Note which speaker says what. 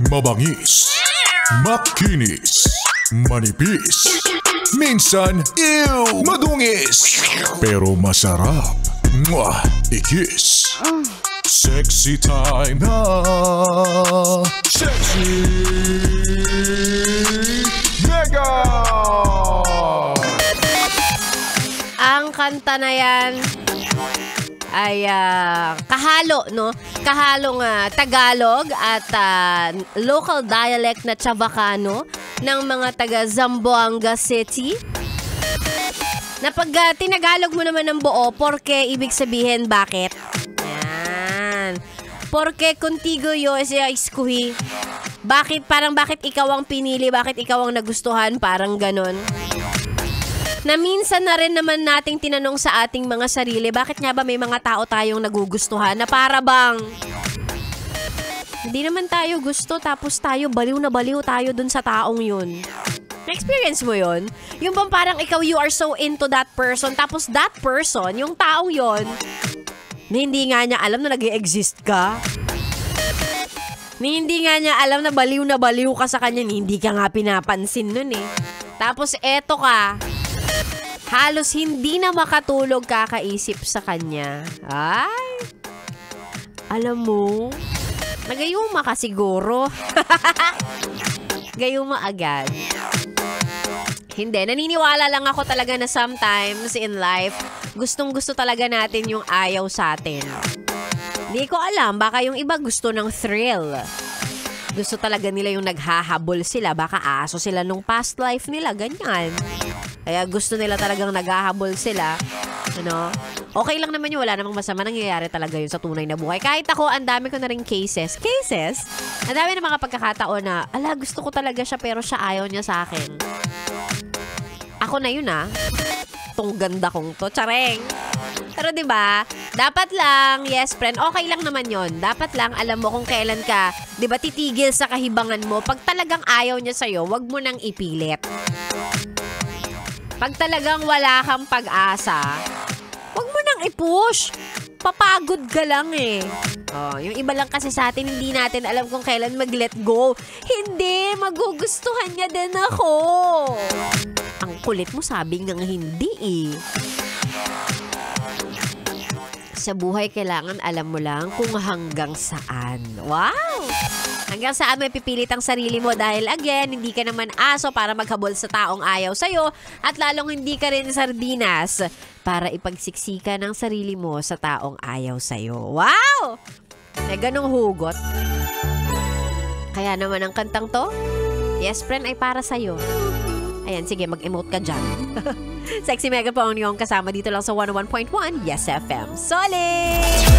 Speaker 1: Mabangis, makinis, manipis, minsan, madungis, pero masarap. Mwah! Ikis. Sexy time na. Sexy Mega!
Speaker 2: Ang kanta na yan ay kahalo, no? Kahalong Tagalog at local dialect na Chavacano ng mga taga Zamboanga City. Na pag tinagalog mo naman ng buo, porque ibig sabihin bakit? Yan. Porque contigo yo siya iskuhi. Bakit? Parang bakit ikaw ang pinili? Bakit ikaw ang nagustuhan? Parang ganon. Na minsan na rin naman nating tinanong sa ating mga sarili, bakit nga ba may mga tao tayong nagugustuhan na para bang hindi naman tayo gusto tapos tayo baliw na baliw tayo dun sa taong yun. Na-experience mo yun? Yung bang parang ikaw you are so into that person tapos that person, yung taong yun, na hindi nga niya alam na nag-i-exist ka. Ni hindi nga niya alam na baliw ka sa kanya, ni hindi ka nga pinapansin nun eh. Tapos eto ka, halos hindi na makatulog kakaisip sa kanya. Ay, alam mo, nagayuma ka siguro. Gayuma agad. Hindi, naniniwala lang ako talaga na sometimes in life, gustong-gusto talaga natin yung ayaw sa atin. Hindi ko alam, baka yung iba gusto ng thrill. Gusto talaga nila yung naghahabol sila, baka aso sila nung past life nila, ganyan. Kaya gusto nila talagang naghahabol sila. Ano? Okay lang naman yun, wala namang masama, nangyayari talaga yun sa tunay na buhay. Kahit ako, ang dami ko na rin cases. Ang dami na mga pagkakataon na, ala, gusto ko talaga siya pero siya ayaw niya sa akin. Ako na yun Tong ganda kong to, tsareng. Pero 'di ba? Dapat lang, yes friend, okay lang naman 'yon. Dapat lang alam mo kung kailan ka, 'di ba, titigil sa kahibangan mo. Pag talagang ayaw niya sa iyo, 'wag mo nang ipilit. Pag talagang wala kang pag-asa, 'wag mo nang i-push. Papagod ka lang eh. Oh, yung iba lang kasi sa atin, hindi natin alam kung kailan mag-let go. Hindi, magugustuhan niya din ako. Ang kulit mo, sabi nga hindi eh. Sa buhay, kailangan alam mo lang kung hanggang saan. Wow! Hanggang saan may pipilit ang sarili mo dahil again, hindi ka naman aso para maghabol sa taong ayaw sa'yo at lalong hindi ka rin sardinas para ipagsiksika ng sarili mo sa taong ayaw sa'yo. Wow! May ganong hugot. Kaya naman ang kantang to, yes friend, ay para sa'yo. Ayan, sige, mag-emote ka dyan. Sexy Megaphone yung kasama dito lang sa 101.1 Yes FM. Solid!